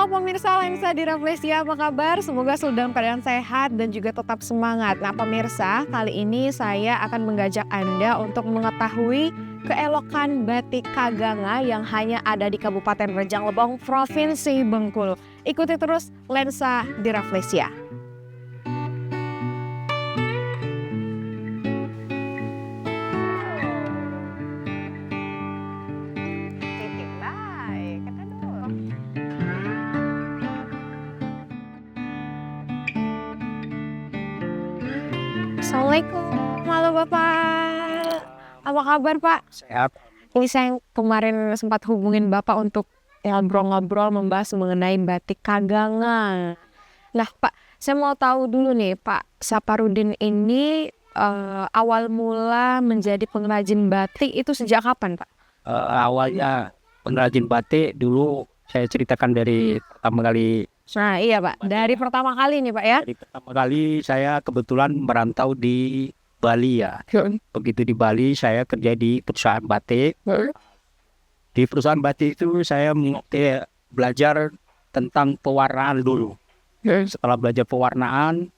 pemirsa Lensa di Rafflesia, apa kabar? Semoga selalu dalam keadaan sehat dan juga tetap semangat. Nah pemirsa, kali ini saya akan mengajak Anda untuk mengetahui keelokan batik Kaganga yang hanya ada di Kabupaten Rejang Lebong, Provinsi Bengkulu. Ikuti terus Lensa di Rafflesia. Assalamualaikum, halo Bapak. Apa kabar Pak? Sehat. Ini saya kemarin sempat hubungin Bapak untuk ngobrol-ngobrol membahas mengenai batik Kaganga. Nah Pak, saya mau tahu dulu nih Pak, Saparudin ini awal mula menjadi pengrajin batik itu sejak kapan Pak? Awalnya pengrajin batik dulu saya ceritakan dari pertama kali. Nah iya Pak, dari pertama kali nih Pak ya? Dari pertama kali saya kebetulan merantau di Bali ya. Begitu di Bali saya kerja di perusahaan batik. Di perusahaan batik itu saya belajar tentang pewarnaan dulu. Setelah belajar pewarnaan,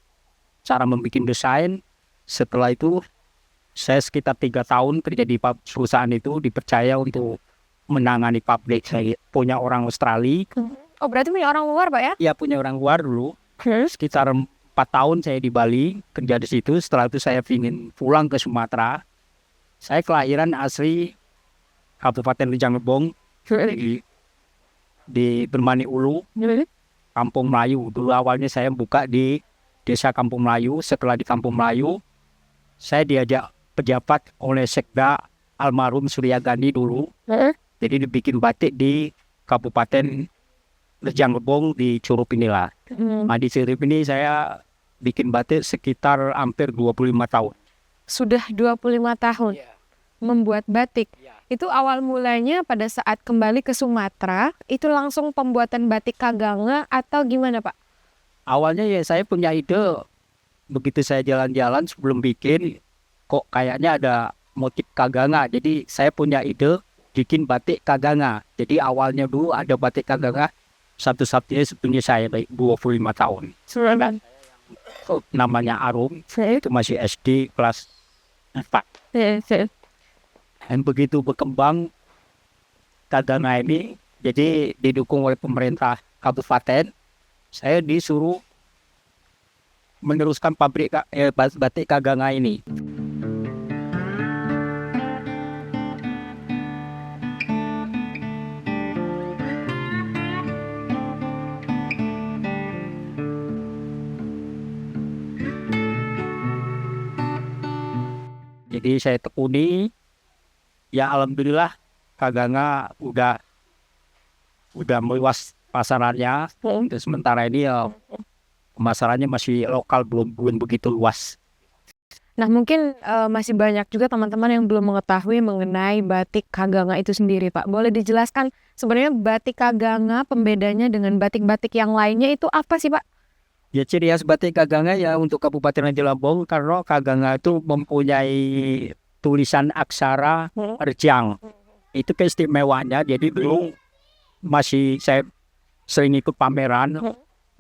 cara membuat desain, setelah itu saya sekitar 3 tahun kerja di perusahaan itu, dipercaya untuk menangani pabrik. Saya punya orang Australia. Oh berarti punya orang luar Pak ya? Iya punya orang luar dulu. Sekitar 4 tahun saya di Bali kerja di situ. Setelah itu saya ingin pulang ke Sumatera. Saya kelahiran asli Kabupaten Rejang Lebong di Bermani Ulu, Kampung Melayu. Dulu awalnya saya buka di desa Kampung Melayu. Setelah di Kampung Melayu, saya diajak pejabat oleh Sekda almarhum Surya Gandhi dulu. Jadi dibikin batik di Kabupaten Rejang Lebong di Curup inilah. Nah di Curup ini saya bikin batik sekitar hampir 25 tahun. Sudah 25 tahun membuat batik. Itu awal mulanya pada saat kembali ke Sumatera, itu langsung pembuatan batik Kaganga atau gimana Pak? Awalnya ya saya punya ide, begitu saya jalan-jalan sebelum bikin, kok kayaknya ada motif Kaganga. Jadi saya punya ide bikin batik Kaganga. Jadi awalnya dulu ada batik Kaganga, satu-satunya sebetulnya saya 25 tahun. Namanya Arum, itu masih SD kelas 4. Dan begitu berkembang Kaganga ini, jadi didukung oleh pemerintah kabupaten, saya disuruh meneruskan pabrik batik Kaganga ini. Jadi saya tekuni, ya alhamdulillah Kaganga udah meluas pasarannya. Terus sementara ini ya pemasarannya masih lokal, belum begitu luas. Nah mungkin masih banyak juga teman-teman yang belum mengetahui mengenai batik Kaganga itu sendiri Pak. Boleh dijelaskan sebenarnya batik Kaganga pembedanya dengan batik-batik yang lainnya itu apa sih Pak? Ya ciri khas batik Kaganga ya untuk Kabupaten Rejang Lebong, karena Kaganga itu mempunyai tulisan aksara Rejang. Itu keistimewaannya. Jadi dulu masih saya sering ikut pameran.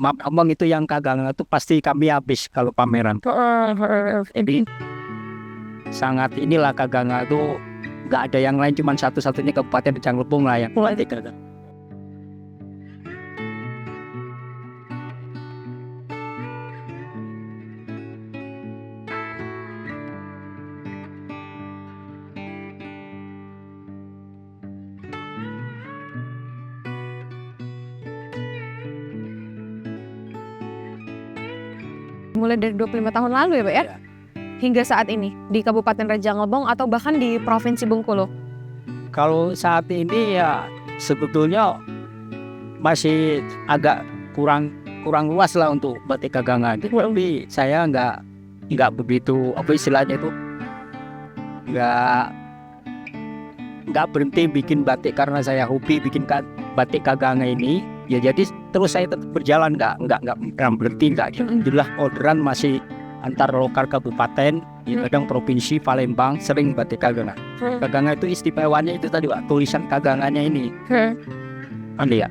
Ngomong itu yang Kaganga itu pasti kami habis kalau pameran. Jadi sangat inilah Kaganga itu nggak ada yang lain, cuma satu-satunya Kabupaten Rejang Lebong lah yang batik Kaganga. Mulai dari 25 tahun lalu ya Pak ya? Ya. Hingga saat ini di Kabupaten Rejang Lebong atau bahkan di Provinsi Bengkulu? Kalau saat ini ya sebetulnya masih agak kurang luas lah untuk batik Kaganga. Tapi saya nggak begitu, apa istilahnya itu, nggak berhenti bikin batik karena saya hobi bikin batik Kaganga ini. Ya jadi terus saya tetap berjalan, nggak berhenti, nggak. Jelas orderan masih antar lokal kabupaten, kadang provinsi, Palembang sering batik Kaganga. Kaganga itu istimewanya itu tadi Pak, tulisan Kaganganya ini. Anda ya.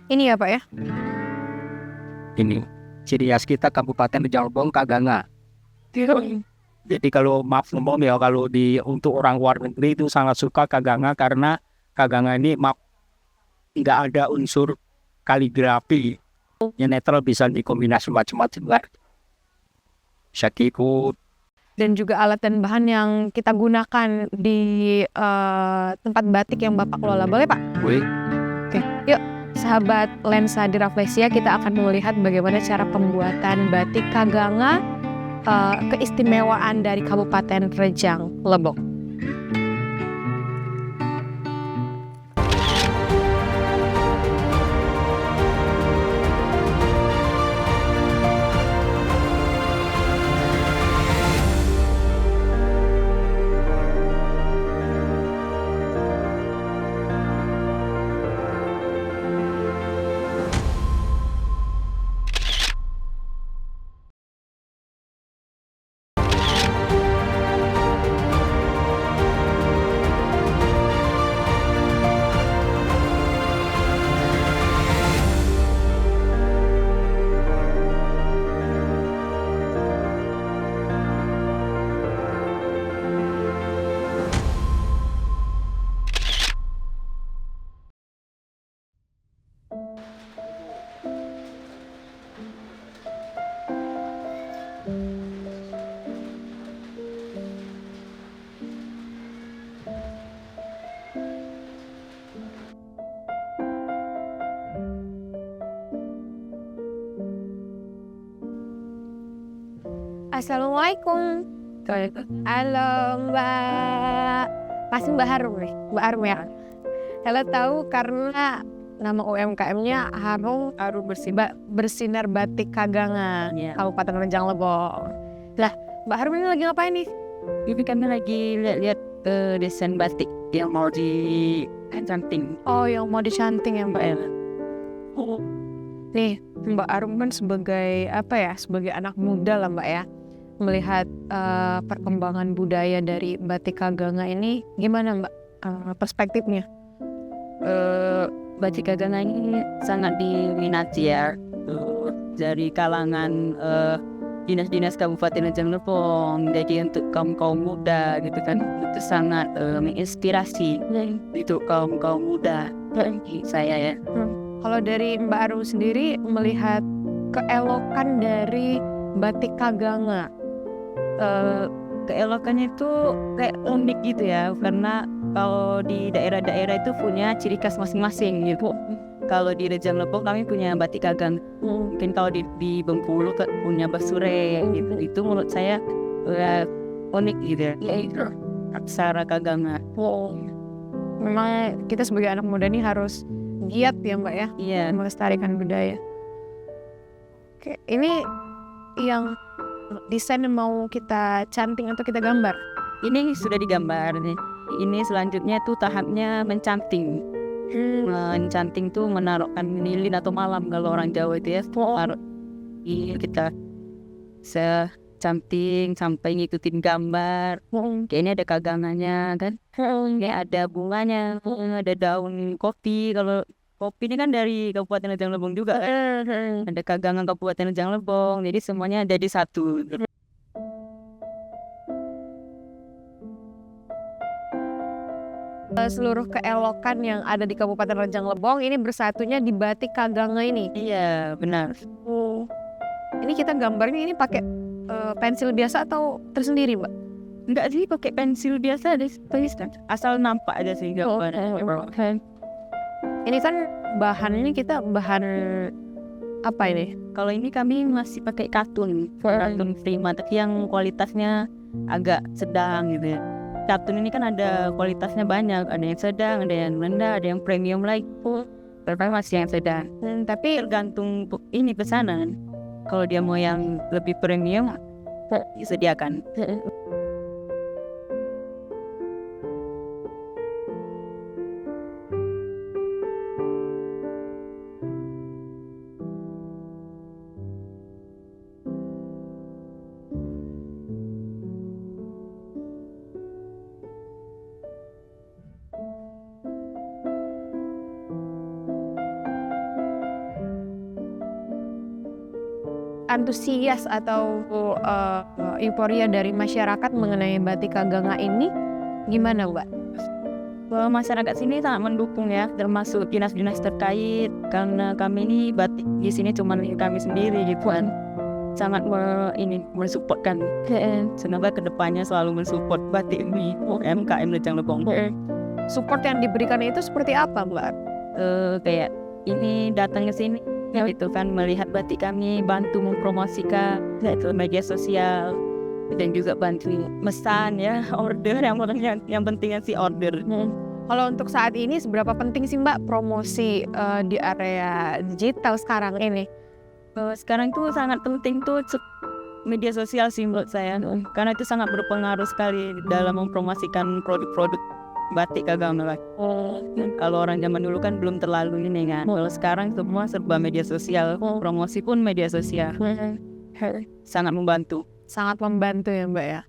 Ini ya Pak ya? Ini ciri khas kita Kabupaten Rejang Lebong Kaganga. Jadi kalau maaf ngomong ya, kalau untuk orang luar negeri itu sangat suka Kaganga karena Kaganga ini nggak ada unsur kaligrafi, yang netral, bisa dikombinasi macam-macam. Syakikut. Dan juga alat dan bahan yang kita gunakan di tempat batik yang Bapak kelola, boleh Pak? Wih, Oke, yuk sahabat lensa di Rafflesia, kita akan melihat bagaimana cara pembuatan batik Kaganga, keistimewaan dari Kabupaten Rejang Lebong. Assalamualaikum. Halo Mbak. Pasti Mbak Harum nih, Mbak Harum ya. Halo, tahu karena nama UMKM-nya Harum Bersinar Batik Kaganga, Kabupaten Rejang Lebong. Lah, Mbak Harum ini lagi ngapain nih? Ini kami lagi lihat desain batik yang mau dicanting. Oh, yang mau dicanting ya Mbak ya. Nih, Mbak Harum kan sebagai sebagai anak muda lah Mbak ya, melihat perkembangan budaya dari batik Kaganga ini, gimana Mbak perspektifnya? Batik Kaganga ini sangat diminati ya dari kalangan dinas-dinas Kabupaten Rejang Lebong. Jadi untuk kaum muda gitu kan, itu sangat menginspirasi untuk kaum muda saya ya. Kalau dari Mbak Harum sendiri melihat keelokan dari batik Kaganga, keelokannya itu kayak unik gitu ya, karena kalau di daerah-daerah itu punya ciri khas masing-masing gitu. Kalau di Rejang Lebong kami punya batik Kaganga, mungkin kalau di Bengkulu punya basure gitu. Itu menurut saya unik gitu ya, aksara Kaganga. Memang kita sebagai anak muda nih harus giat ya Mbak ya, Iya. melestarikan budaya. Oke, ini yang desain yang mau kita canting atau kita gambar? Ini sudah digambar nih. Ini selanjutnya tuh tahapnya mencanting. Mencanting tuh menaruhkan lilin atau malam kalau orang Jawa itu ya. Taruh kita canting sampai ngikutin gambar. Kayak ini ada kaganganya kan. Kayak ada bunganya, ada daun kopi. Kalau kopi ini kan dari Kabupaten Rejang Lebong juga kan. Ada kagangan Kabupaten Rejang Lebong. Jadi semuanya jadi satu. Seluruh keelokan yang ada di Kabupaten Rejang Lebong ini bersatunya di batik Kaganga ini. Iya, benar. Ini kita gambarnya ini pakai pensil biasa atau tersendiri Mbak? Enggak sih, pakai pensil biasa deh, asal nampak aja sih gambarnya. Ini kan bahannya kita bahan apa ini? Kalau ini kami masih pakai katun prima, tapi yang kualitasnya agak sedang gitu ya. Katun ini kan ada kualitasnya banyak, ada yang sedang, ada yang rendah, ada yang premium lagi. Tapi masih yang sedang. Tapi Tergantung ini pesanan. Kalau dia mau yang lebih premium, disediakan. antusias atau euforia dari masyarakat mengenai batik Kaganga ini gimana, Mbak? Masyarakat sini sangat mendukung ya, termasuk dinas-dinas terkait, karena kami ini batik di sini cuma kami sendiri gitu kan. Sangat mensupport kan. Semoga kedepannya selalu mensupport batik ini UMKM Rejang Lebong. Support yang diberikan itu seperti apa, Mbak? Kayak ini datang ke sini itu kan melihat batik kami, bantu mempromosikan itu media sosial, dan juga bantu mesan ya, order yang pentingnya sih order. Kalau untuk saat ini seberapa penting sih Mbak promosi di area digital sekarang ini? Sekarang tuh sangat penting tuh media sosial sih menurut saya, karena itu sangat berpengaruh sekali dalam mempromosikan produk-produk batik Kaganga. Kalau orang zaman dulu kan belum terlalu ini kan. Kalau sekarang semua serba media sosial, promosi pun media sosial. Sangat membantu. Sangat membantu ya Mbak ya.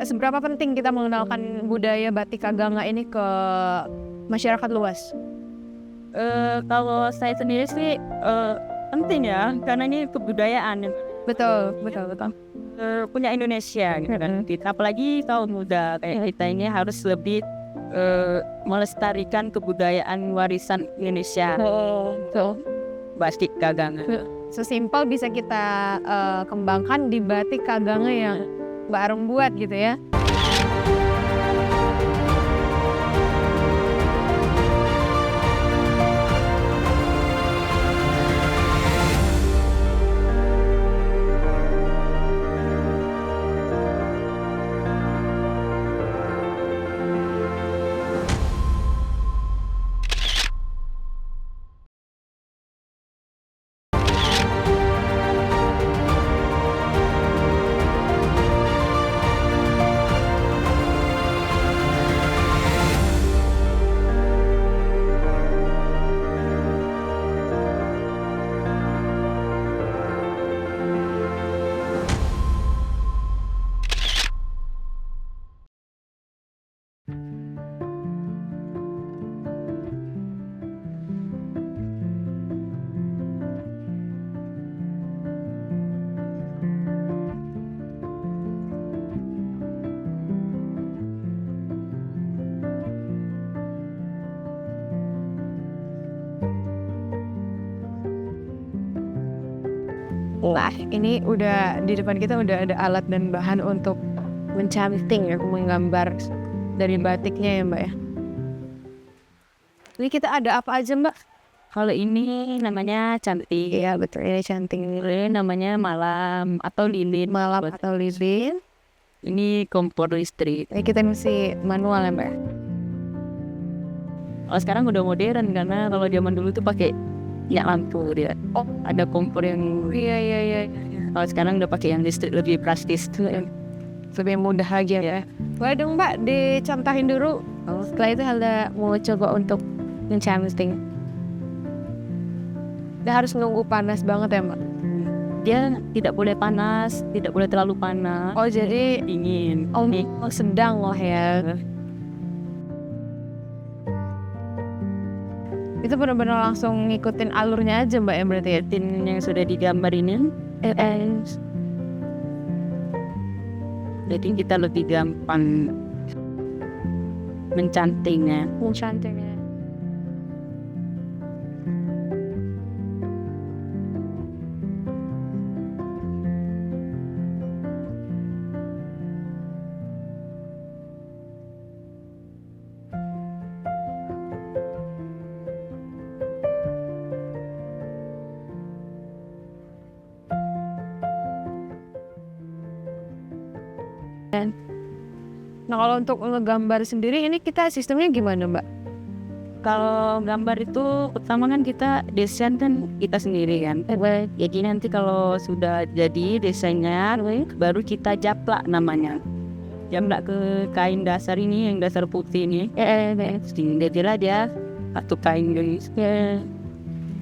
Seberapa penting kita mengenalkan budaya batik Kaganga ini ke masyarakat luas? Kalau saya sendiri sih penting ya, karena ini kebudayaan. Betul. Punya Indonesia gitu kan. Apalagi kaum muda kayak kita ini harus lebih melestarikan kebudayaan warisan Indonesia. Batik Kaganga. Sesimpel bisa kita kembangkan di batik Kaganga yang Mbak Arum buat gitu ya. Nah, ini udah di depan kita udah ada alat dan bahan untuk mencanting ya, menggambar dari batiknya ya Mbak ya. Ini kita ada apa aja Mbak? Kalau ini namanya cantik. Iya betul, ini canting. Ini namanya malam atau lilin. Malam atau lilin. Ini kompor listrik. Ini kita mesti manual ya Mbak. Kalau sekarang udah modern, karena kalau zaman dulu tuh pakai minyak lampu dia. Oh, ada kompor yang iya. Kalau sekarang udah pakai yang listrik, lebih praktis. Lebih mudah lagi ya. Boleh dong Mbak dicontohin dulu. Setelah itu Helda mau coba untuk mencanting. Dia harus nunggu panas banget ya Mbak. Dia tidak boleh panas, tidak boleh terlalu panas. Oh jadi dingin. Oh sedang lah ya. Itu benar-benar langsung ngikutin alurnya aja Mbak ya berarti ya. Tin yang sudah digambar ini. Jadi kita lebih gampang mencantingnya. Nah kalau untuk ngegambar sendiri ini kita sistemnya gimana Mbak? Kalau gambar itu pertama kan kita desain kan kita sendiri kan. Jadi nanti kalau sudah jadi desainnya baru kita japlak namanya. Japlak ke kain dasar ini, yang dasar putih ini. Jadilah dia satu kain guys.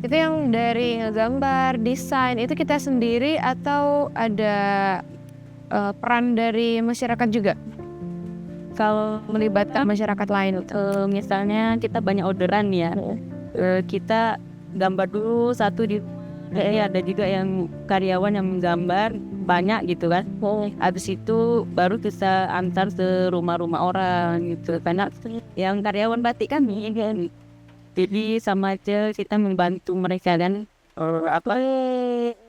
Itu yang dari gambar, desain, itu kita sendiri atau ada peran dari masyarakat juga? Kalau Melibatkan masyarakat lain? misalnya kita banyak orderan ya, kita gambar dulu satu di ada juga yang karyawan yang menggambar banyak gitu kan. Habis itu baru kita antar ke rumah-rumah orang gitu. Karena yang karyawan batik kami kan, jadi sama aja kita membantu mereka kan.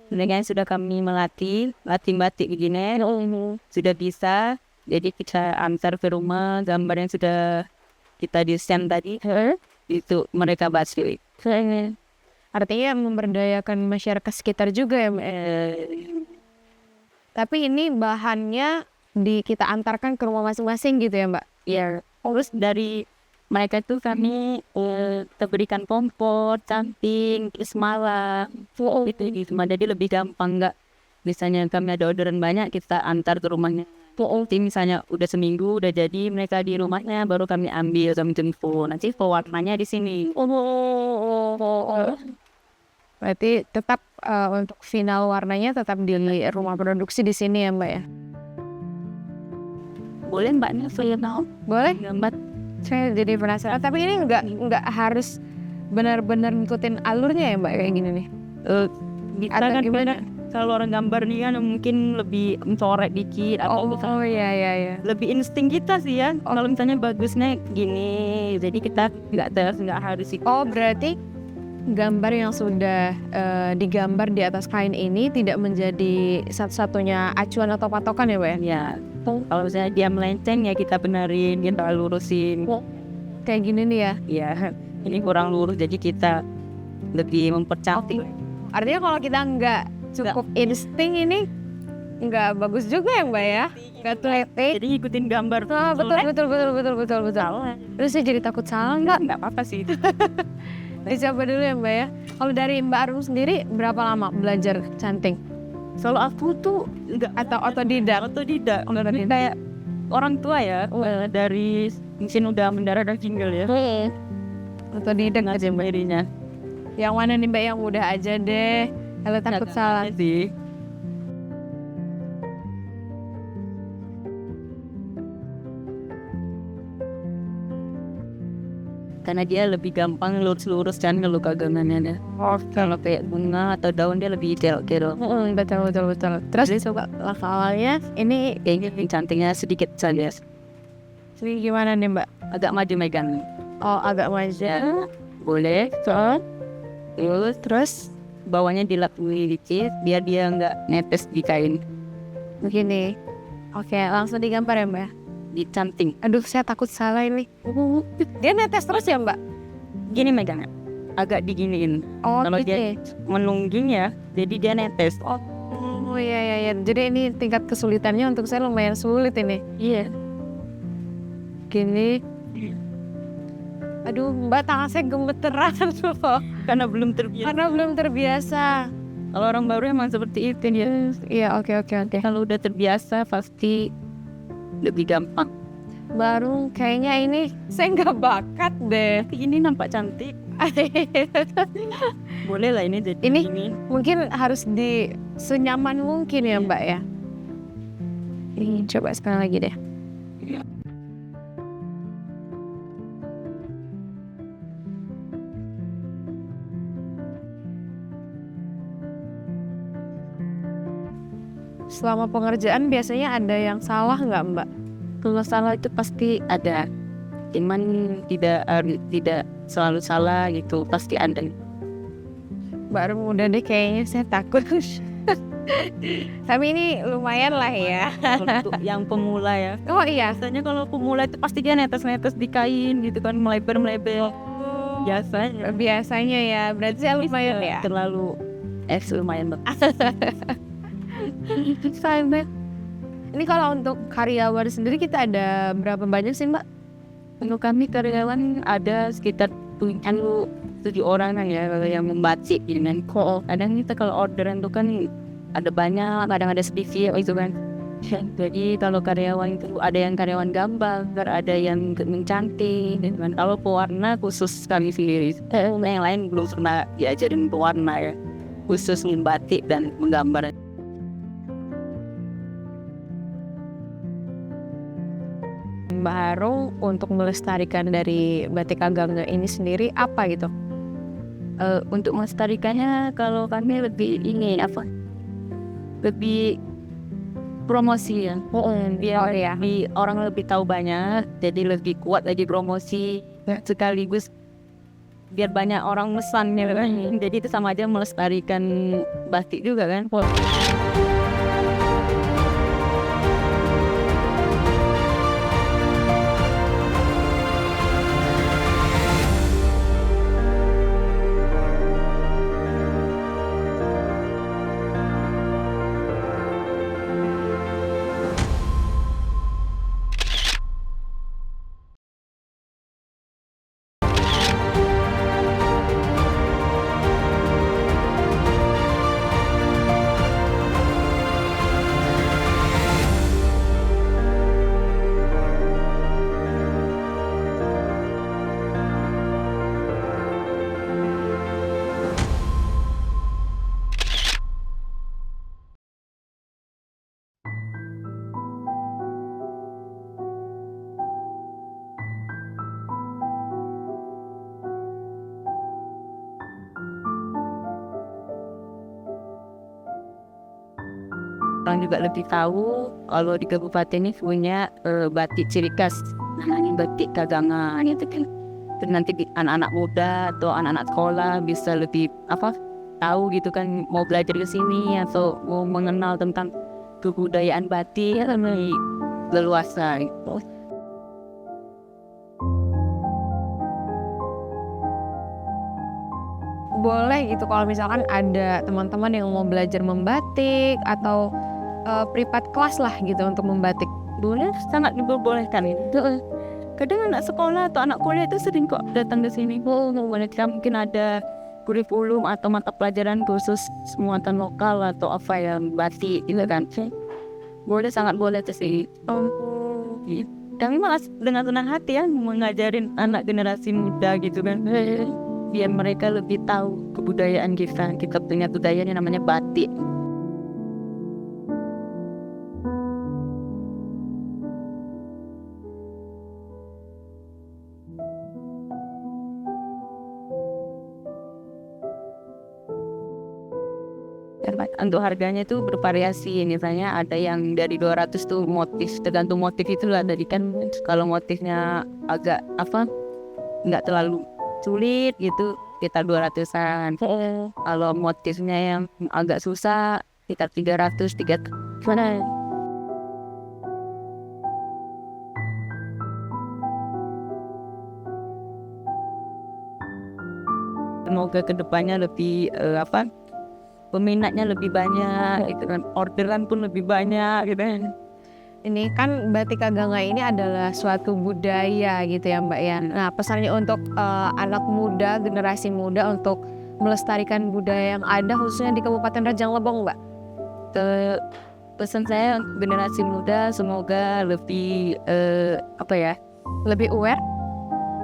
Dengan sudah kami melatih batik begini sudah bisa, jadi kita antar ke rumah gambar yang sudah kita desain tadi itu mereka batik. Artinya memberdayakan masyarakat sekitar juga ya Mbak? Tapi ini bahannya kita antarkan ke rumah masing-masing gitu ya Mbak? Ya, terus dari mereka itu kami berikan kompor, camping, semalam, gitu. Jadi lebih gampang nggak? Misalnya kami ada orderan banyak, kita antar ke rumahnya. Nanti misalnya udah seminggu udah jadi mereka di rumahnya, baru kami ambil, kami jemput. Nanti pewarnanya di sini. Berarti tetap untuk final warnanya tetap di rumah produksi di sini ya Mbak ya? Boleh Mbaknya saya tahu? Boleh? Gambar. Saya jadi penasaran. Tapi ini nggak harus benar-benar ngikutin alurnya ya Mbak kayak gini nih? Kita Atau kan gimana? kalau orang gambar nih kan mungkin lebih mencoret dikit atau Iya. lebih insting kita sih ya. Kalau misalnya bagusnya gini, jadi kita nggak harus itu. Oh berarti gambar yang sudah digambar di atas kain ini tidak menjadi satu-satunya acuan atau patokan ya Mbak ya? Ya, kalau misalnya dia melenceng ya kita benerin, kita lurusin. Kayak gini nih ya? Ya, ini kurang lurus jadi kita lebih mempercantik. Artinya kalau kita nggak cukup insting ini nggak bagus juga ya Mbak ya? Nggak teliti. Jadi ikutin gambar. Oh, betul. Terus saya jadi takut salah nggak? Nggak apa-apa sih. Dicoba dulu ya Mbak ya. Kalau dari Mbak Arum sendiri berapa lama belajar canting? Kalau aku tuh nggak Atau otodidak? otodidak. Ini kayak orang tua ya, dari mungkin udah mendarah dan tinggal ya. Otodidak aja Mbak. Dirinya. Yang mana nih Mbak yang mudah aja deh. Kalau takut salah. Sih. Karena dia lebih gampang lurus-lurus kan kalau kagangannya. Kalau kayak bunga atau daun dia lebih detail gitu. Betul. Terus coba langkah awalnya ini Kayaknya cantiknya sedikit saja. sini gimana nih Mbak? Agak maju megang. Oh agak manja. Boleh. Terus bawahnya dilapui dikit biar dia nggak netes di kain. Begini. Oke langsung digambar ya Mbak ya? Dicanting. Aduh saya takut salah ini. Dia netes terus ya Mbak? Gini megangnya. Agak diginiin. Oh Kalau gitu dia ya? menungging ya, jadi dia netes. Oh iya. Jadi ini tingkat kesulitannya untuk saya lumayan sulit ini. Iya. Gini. Aduh Mbak tangan saya gemeteran loh. Karena belum terbiasa. Karena belum terbiasa. Kalau orang baru emang seperti itu dia. Iya oke. Kalau udah terbiasa pasti lebih gampang. Baru kayaknya ini saya nggak bakat deh. Tapi ini nampak cantik. Boleh lah ini jadi Ini mungkin harus senyaman mungkin ya Mbak ya. Ini coba sekali lagi deh. Selama pengerjaan biasanya ada yang salah nggak Mbak? Kalau salah itu pasti ada. Cuman tidak selalu salah gitu, pasti ada. Baru muda deh kayaknya saya takut. Tapi ini lumayan lah ya. Untuk yang pemula ya. Oh iya. Biasanya kalau pemula itu pasti dia netes-netes di kain gitu kan, melebar-melebar. Biasanya Ya, berarti saya lumayan ya. terlalu lumayan banget. Ini kalau untuk karyawan sendiri kita ada berapa banyak sih Mbak? Untuk kami karyawan ada sekitar 7 orang ya yang membatik gitu kan. Kadang kita kalau orderan itu kan ada banyak, kadang ada sedikit gitu kan. Jadi kalau karyawan itu ada yang karyawan gambar, ada yang mencantik, gitu kan. Kalau pewarna khusus kami sendiri, yang lain belum pernah diajarin pewarna ya, khusus membatik dan menggambar. Mbak Harung untuk melestarikan dari batik Kaganga ini sendiri apa gitu? Untuk melestarikannya kalau kami lebih ini lebih promosi ya, biar orang lebih tahu banyak, jadi lebih kuat lagi promosi sekaligus biar banyak orang mesan ya kan. Jadi itu sama aja melestarikan batik juga kan. Orang juga lebih tahu kalau di kabupaten ini punya batik ciri khas namanya batik Kaganga gitu kan. Terus nanti anak-anak muda atau anak-anak sekolah bisa lebih tahu gitu kan, mau belajar ke sini atau mau mengenal tentang kebudayaan batik lebih leluasa gitu. Boleh gitu kalau misalkan ada teman-teman yang mau belajar membatik atau privat kelas lah gitu untuk membatik. Boleh, sangat diperbolehkan itu. Kadang anak sekolah atau anak kuliah itu sering kok datang ke sini. Boleh, mungkin ada kurikulum atau mata pelajaran khusus muatan lokal atau apa yang batik gitu kan. Boleh, sangat boleh tuh sih. Kami malah dengan senang hati ya mengajarin anak generasi muda gitu kan. Biar mereka lebih tahu kebudayaan kita. Kita punya budaya yang namanya batik. Untuk harganya itu bervariasi, misalnya ada yang dari 200 tuh motif, tergantung motif itu lah. Jadi kan kalau motifnya agak nggak terlalu sulit gitu sekitar 200-an. Kalau motifnya yang agak susah sekitar 300 gimana. Semoga kedepannya lebih peminatnya lebih banyak, gitu kan. Orderan pun lebih banyak, gitu kan. Ini kan batik Kaganga ini adalah suatu budaya gitu ya Mbak ya. Nah pesannya untuk anak muda, generasi muda untuk melestarikan budaya yang ada khususnya di Kabupaten Rejang Lebong Mbak. Pesan saya untuk generasi muda semoga lebih lebih aware.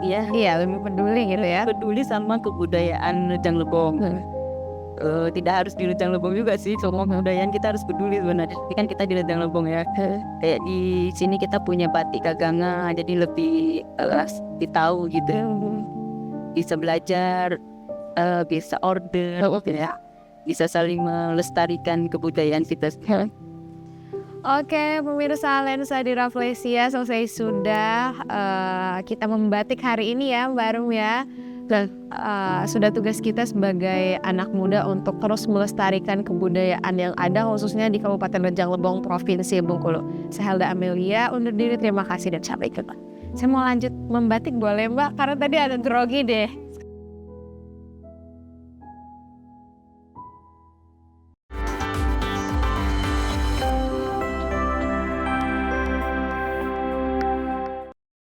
Iya, lebih peduli gitu ya. Peduli sama kebudayaan Rejang Lebong. Tidak harus di Rejang Lebong juga sih, semua kebudayaan kita harus peduli sebenarnya. Ini kan kita di Rejang Lebong ya. Kayak di sini kita punya batik Kaganga, jadi lebih ditahu gitu. Bisa belajar, bisa order, ya. Bisa saling melestarikan kebudayaan kita. Oke, pemirsa Lensa di Rafflesia, selesai sudah kita membatik hari ini ya Mbak Arum ya. Dan sudah tugas kita sebagai anak muda untuk terus melestarikan kebudayaan yang ada khususnya di Kabupaten Rejang Lebong, Provinsi Bengkulu. Saya Helda Amelia undur diri, terima kasih dan sampai jumpa. Saya mau lanjut membatik boleh Mbak? Karena tadi ada grogi deh.